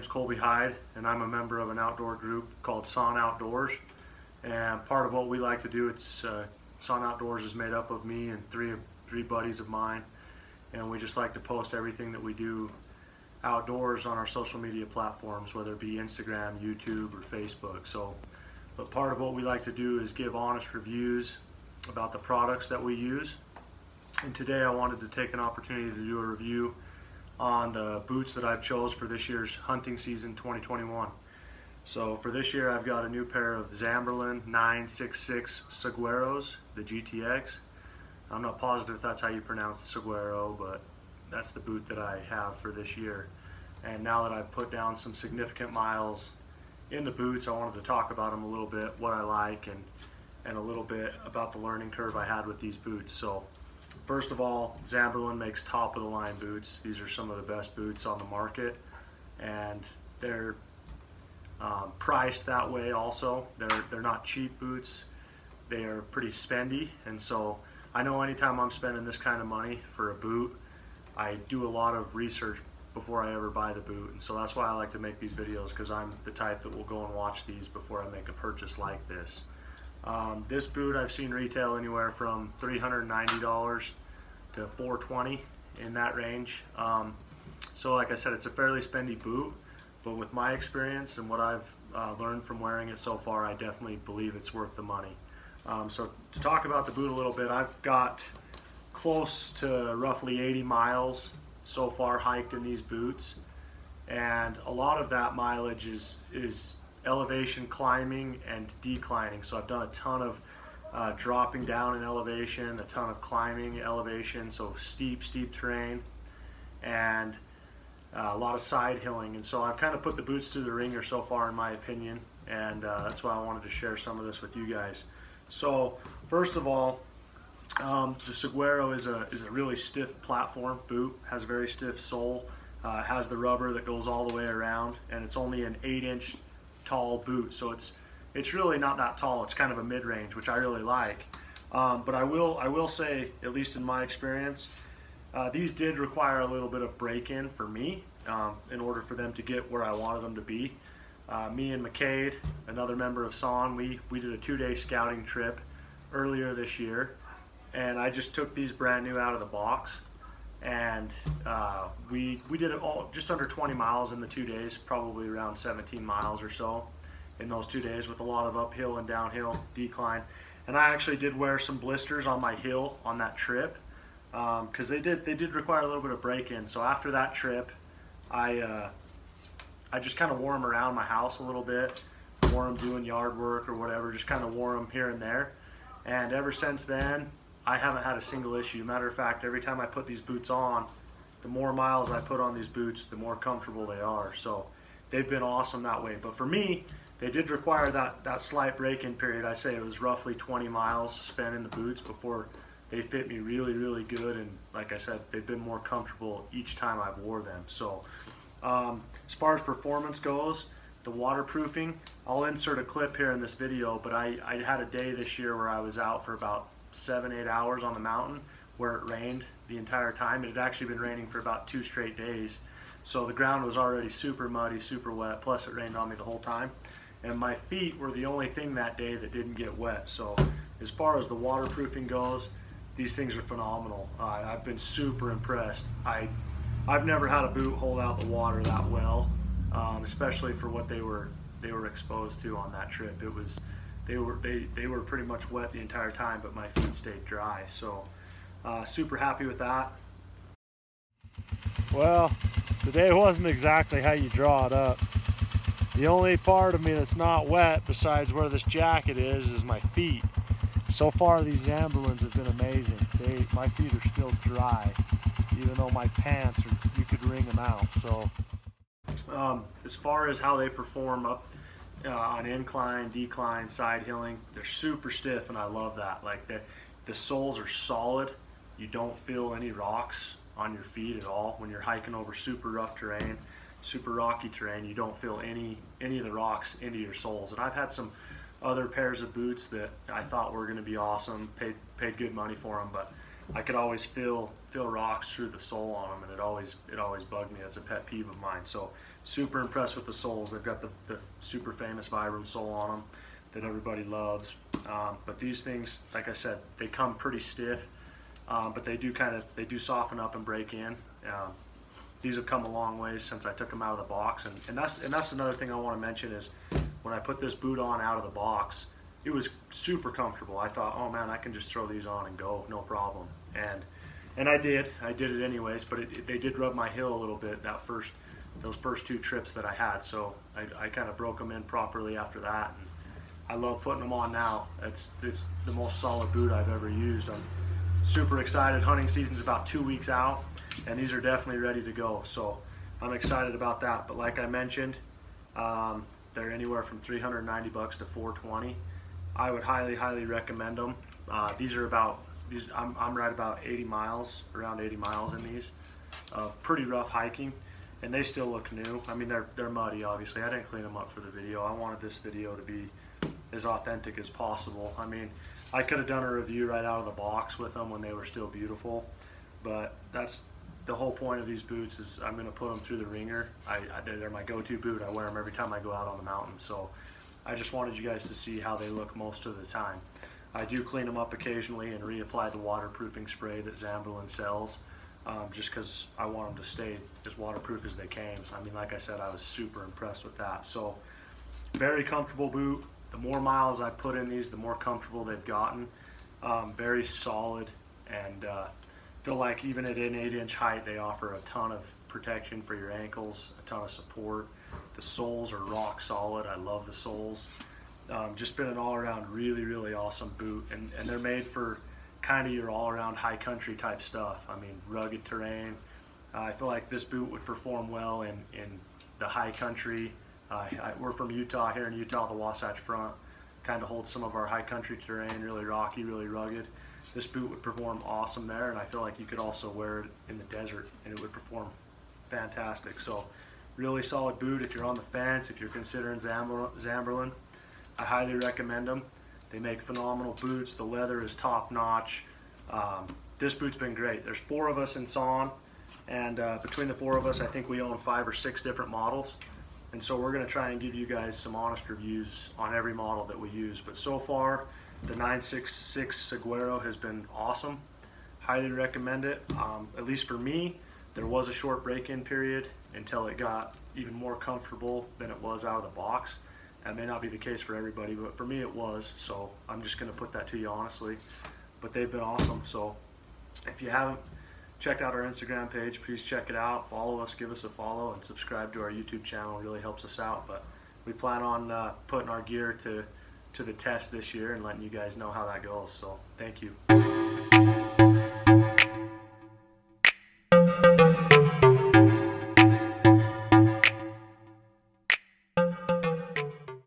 name's Colby and I'm a member of an outdoor group called OnX Outdoors. And part of what we like to do, OnX Outdoors is made up of me and three buddies of mine, and we just like to post everything that we do outdoors on our social media platforms, whether it be Instagram, YouTube, or Facebook. But part of what we like to do is give honest reviews about the products that we use. And today I wanted to take an opportunity to do a review on the boots that I've chose for this year's hunting season 2021. So for this year I've got a new pair of Zamberlan 966 Saguaros, the GTX. I'm not positive if that's how you pronounce Saguaro, but that's the boot that I have for this year. And now that I've put down some significant miles in the boots, I wanted to talk about them a little bit, what I like, and a little bit about the learning curve I had with these boots. So first of all, Zamberlan makes top of the line boots. These are some of the best boots on the market, and they're priced that way also. They're not cheap boots. They are pretty spendy, and so I know anytime I'm spending this kind of money for a boot, I do a lot of research before I ever buy the boot, and so that's why I like to make these videos, because I'm the type that will go and watch these before I make a purchase like this. This boot I've seen retail anywhere from $390 to $420, in that range. So like I said, it's a fairly spendy boot, but with my experience and what I've learned from wearing it so far, I definitely believe it's worth the money. So to talk about the boot a little bit, I've got close to roughly 80 miles so far hiked in these boots, and a lot of that mileage is elevation climbing and declining. So I've done a ton of dropping down in elevation, a ton of climbing elevation, so steep terrain, and a lot of side hilling. And so I've kind of put the boots through the ringer so far, in my opinion, and that's why I wanted to share some of this with you guys. So first of all, the Saguaro is a really stiff platform boot, has a very stiff sole, has the rubber that goes all the way around, and it's only an 8-inch tall boot, so it's really not that tall. It's kind of a mid-range, which I really like. But I will say, at least in my experience, these did require a little bit of break-in for me in order for them to get where I wanted them to be. Me and McCade, another member of SON, we did a 2-day scouting trip earlier this year, and I just took these brand new out of the box, and we did it all just under 20 miles in the 2 days, probably around 17 miles or so in those 2 days, with a lot of uphill and downhill decline. And I actually did wear some blisters on my heel on that trip, because they did require a little bit of break-in. So after that trip, I just kind of wore them around my house a little bit, wore them doing yard work or whatever, just kind of wore them here and there. And ever since then, I haven't had a single issue. Matter of fact, every time I put these boots on, the more miles I put on these boots, the more comfortable they are. So they've been awesome that way. But for me, they did require that slight break-in period. I say it was roughly 20 miles spent in the boots before they fit me really good. And like I said, they've been more comfortable each time I've wore them. So as far as performance goes, the waterproofing, I'll insert a clip here in this video, but I had a day this year where I was out for about 7-8 hours on the mountain where it rained the entire time. It had actually been raining for about 2 straight days, so the ground was already super muddy, super wet, plus it rained on me the whole time, and my feet were the only thing that day that didn't get wet. So as far as the waterproofing goes, these things are phenomenal. I've been super impressed. I've never had a boot hold out the water that well, especially for what they were exposed to on that trip. They were pretty much wet the entire time, but my feet stayed dry. So super happy with that. Well, today wasn't exactly how you draw it up. The only part of me that's not wet, besides where this jacket is my feet. So far these Zamberlans have been amazing. My feet are still dry, even though my pants you could wring them out. So as far as how they perform up on incline, decline, side hilling, they're super stiff, and I love that. Like the soles are solid. You don't feel any rocks on your feet at all when you're hiking over super rough terrain, super rocky terrain. You don't feel any of the rocks into your soles. And I've had some other pairs of boots that I thought were going to be awesome, paid good money for them, but I could always feel rocks through the sole on them, and it always bugged me. That's a pet peeve of mine. So super impressed with the soles. They've got the super famous Vibram sole on them that everybody loves. But these things, like I said, they come pretty stiff, but they do soften up and break in. These have come a long way since I took them out of the box, and that's another thing I want to mention is when I put this boot on out of the box, it was super comfortable. I thought, oh man, I can just throw these on and go, no problem. And I did it anyways, but they did rub my heel a little bit those first 2 trips that I had. So I kind of broke them in properly after that. And I love putting them on now. It's the most solid boot I've ever used. I'm super excited. Hunting season's about 2 weeks out, and these are definitely ready to go. So I'm excited about that. But like I mentioned, they're anywhere from $390 to $420. I would highly recommend them. I'm right about 80 miles, around 80 miles in these, pretty rough hiking, and they still look new. I mean, they're muddy, obviously. I didn't clean them up for the video. I wanted this video to be as authentic as possible. I mean, I could have done a review right out of the box with them when they were still beautiful, but that's the whole point of these boots is I'm going to put them through the ringer. They're my go-to boot. I wear them every time I go out on the mountain, so I just wanted you guys to see how they look most of the time. I do clean them up occasionally and reapply the waterproofing spray that Zamberlan sells, just because I want them to stay as waterproof as they can. I mean, like I said, I was super impressed with that. So, very comfortable boot. The more miles I put in these, the more comfortable they've gotten. Very solid, and feel like even at an 8-inch height, they offer a ton of protection for your ankles, a ton of support. The soles are rock solid. I love the soles. Just been an all-around really awesome boot, and they're made for kind of your all-around high country type stuff. I mean, rugged terrain. I feel like this boot would perform well in the high country. We're from Utah. Here in Utah, the Wasatch Front kind of holds some of our high country terrain, really rocky, really rugged. This boot would perform awesome there, and I feel like you could also wear it in the desert and it would perform fantastic. So really solid boot if you're on the fence, if you're considering Zamberlan. I highly recommend them. They make phenomenal boots. The leather is top notch. This boot's been great. There's 4 of us in Son, and between the 4 of us, I think we own 5 or 6 different models. And so we're going to try and give you guys some honest reviews on every model that we use. But so far, the 966 Saguaro has been awesome. Highly recommend it. At least for me, there was a short break-in period until it got even more comfortable than it was out of the box. That may not be the case for everybody, but for me it was. So I'm just going to put that to you honestly. But they've been awesome. So if you haven't checked out our Instagram page, please check it out. Follow us, give us a follow, and subscribe to our YouTube channel. It really helps us out. But we plan on putting our gear to the test this year and letting you guys know how that goes. So thank you.